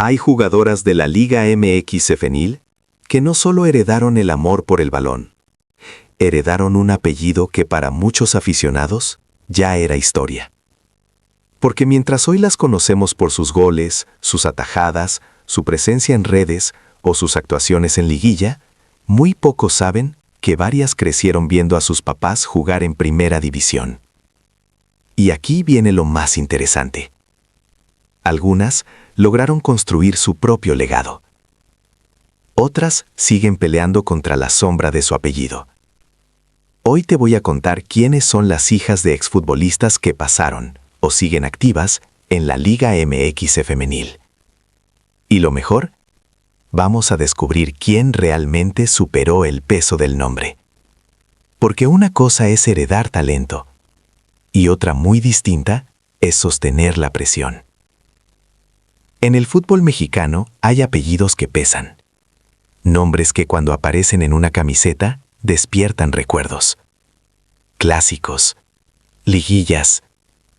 Hay jugadoras de la Liga MX femenil que no solo heredaron el amor por el balón, heredaron un apellido que para muchos aficionados ya era historia. Porque mientras hoy las conocemos por sus goles, sus atajadas, su presencia en redes o sus actuaciones en liguilla, muy pocos saben que varias crecieron viendo a sus papás jugar en primera división. Y aquí viene lo más interesante. Algunas lograron construir su propio legado. Otras siguen peleando contra la sombra de su apellido. Hoy te voy a contar quiénes son las hijas de exfutbolistas que pasaron o siguen activas en la Liga MX femenil. Y lo mejor, vamos a descubrir quién realmente superó el peso del nombre. Porque una cosa es heredar talento y otra muy distinta es sostener la presión. En el fútbol mexicano hay apellidos que pesan. Nombres que cuando aparecen en una camiseta despiertan recuerdos. Clásicos, liguillas,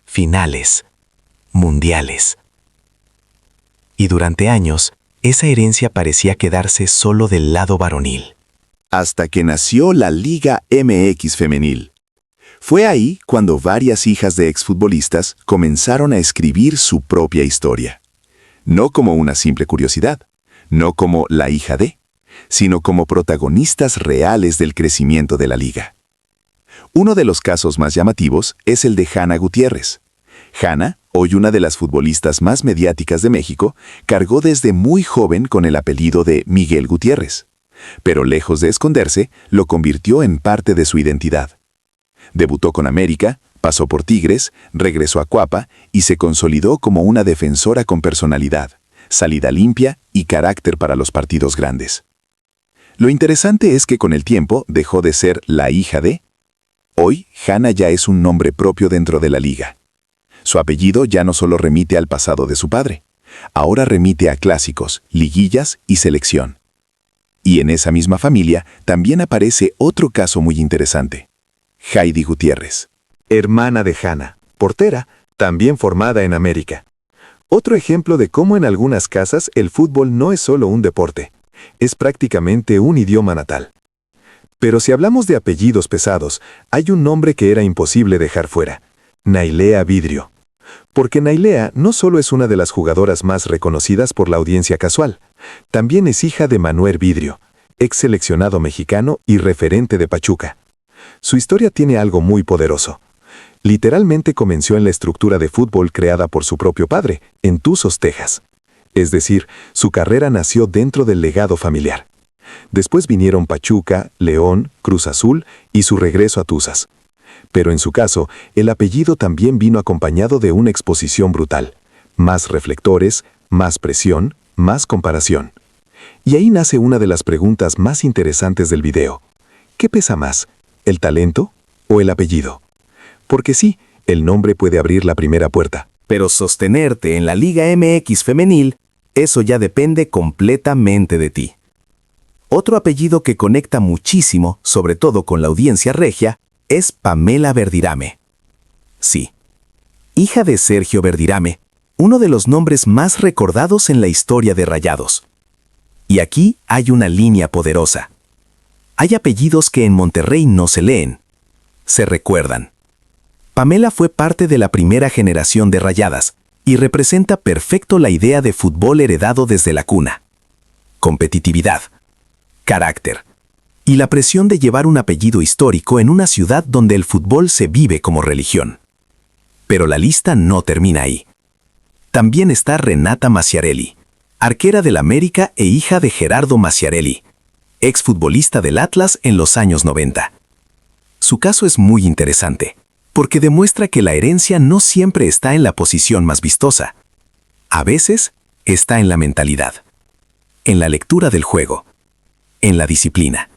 finales, mundiales. Y durante años, esa herencia parecía quedarse solo del lado varonil. Hasta que nació la Liga MX femenil. Fue ahí cuando varias hijas de exfutbolistas comenzaron a escribir su propia historia. No como una simple curiosidad, no como la hija de, sino como protagonistas reales del crecimiento de la liga. Uno de los casos más llamativos es el de Hanna Gutiérrez. Hanna, hoy una de las futbolistas más mediáticas de México, cargó desde muy joven con el apellido de Miguel Gutiérrez, pero lejos de esconderse, lo convirtió en parte de su identidad. Debutó con América, pasó por Tigres, regresó a Cuapa y se consolidó como una defensora con personalidad, salida limpia y carácter para los partidos grandes. Lo interesante es que con el tiempo dejó de ser la hija de. Hoy, Hanna ya es un nombre propio dentro de la liga. Su apellido ya no solo remite al pasado de su padre, ahora remite a clásicos, liguillas y selección. Y en esa misma familia también aparece otro caso muy interesante. Heidi Gutiérrez. Hermana de Hanna, portera, también formada en América. Otro ejemplo de cómo en algunas casas el fútbol no es solo un deporte, es prácticamente un idioma natal. Pero si hablamos de apellidos pesados, hay un nombre que era imposible dejar fuera: Nailea Vidrio. Porque Nailea no solo es una de las jugadoras más reconocidas por la audiencia casual, también es hija de Manuel Vidrio, ex seleccionado mexicano y referente de Pachuca. Su historia tiene algo muy poderoso. Literalmente comenzó en la estructura de fútbol creada por su propio padre, en Tuzos, Texas. Es decir, su carrera nació dentro del legado familiar. Después vinieron Pachuca, León, Cruz Azul y su regreso a Tuzas. Pero en su caso, el apellido también vino acompañado de una exposición brutal. Más reflectores, más presión, más comparación. Y ahí nace una de las preguntas más interesantes del video. ¿Qué pesa más, el talento o el apellido? Porque sí, el nombre puede abrir la primera puerta. Pero sostenerte en la Liga MX femenil, eso ya depende completamente de ti. Otro apellido que conecta muchísimo, sobre todo con la audiencia regia, es Pamela Verdirame. Sí, hija de Sergio Verdirame, uno de los nombres más recordados en la historia de Rayados. Y aquí hay una línea poderosa. Hay apellidos que en Monterrey no se leen, se recuerdan. Pamela fue parte de la primera generación de Rayadas y representa perfecto la idea de fútbol heredado desde la cuna. Competitividad, carácter y la presión de llevar un apellido histórico en una ciudad donde el fútbol se vive como religión. Pero la lista no termina ahí. También está Renata Maciarelli, arquera del América e hija de Gerardo Maciarelli, exfutbolista del Atlas en los años 90. Su caso es muy interesante, porque demuestra que la herencia no siempre está en la posición más vistosa. A veces está en la mentalidad, en la lectura del juego, en la disciplina.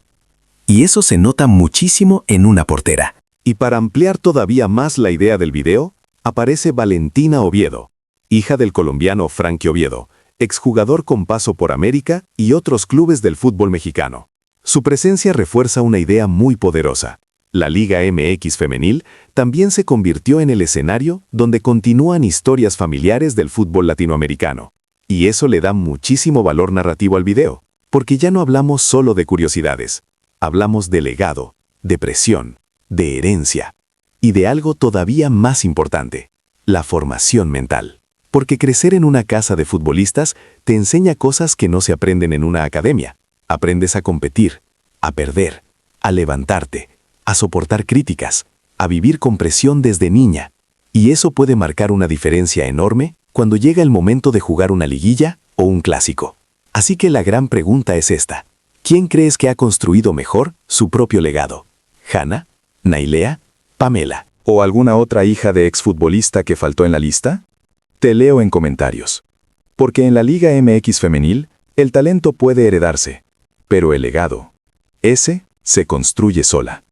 Y eso se nota muchísimo en una portera. Y para ampliar todavía más la idea del video, aparece Valentina Oviedo, hija del colombiano Frankie Oviedo, exjugador con paso por América y otros clubes del fútbol mexicano. Su presencia refuerza una idea muy poderosa. La Liga MX femenil también se convirtió en el escenario donde continúan historias familiares del fútbol latinoamericano. Y eso le da muchísimo valor narrativo al video, porque ya no hablamos solo de curiosidades, hablamos de legado, de presión, de herencia, y de algo todavía más importante, la formación mental. Porque crecer en una casa de futbolistas te enseña cosas que no se aprenden en una academia. Aprendes a competir, a perder, a levantarte, a soportar críticas, a vivir con presión desde niña. Y eso puede marcar una diferencia enorme cuando llega el momento de jugar una liguilla o un clásico. Así que la gran pregunta es esta. ¿Quién crees que ha construido mejor su propio legado? ¿Hannah? ¿Nailea? ¿Pamela? ¿O alguna otra hija de exfutbolista que faltó en la lista? Te leo en comentarios. Porque en la Liga MX femenil, el talento puede heredarse, pero el legado, ese se construye sola.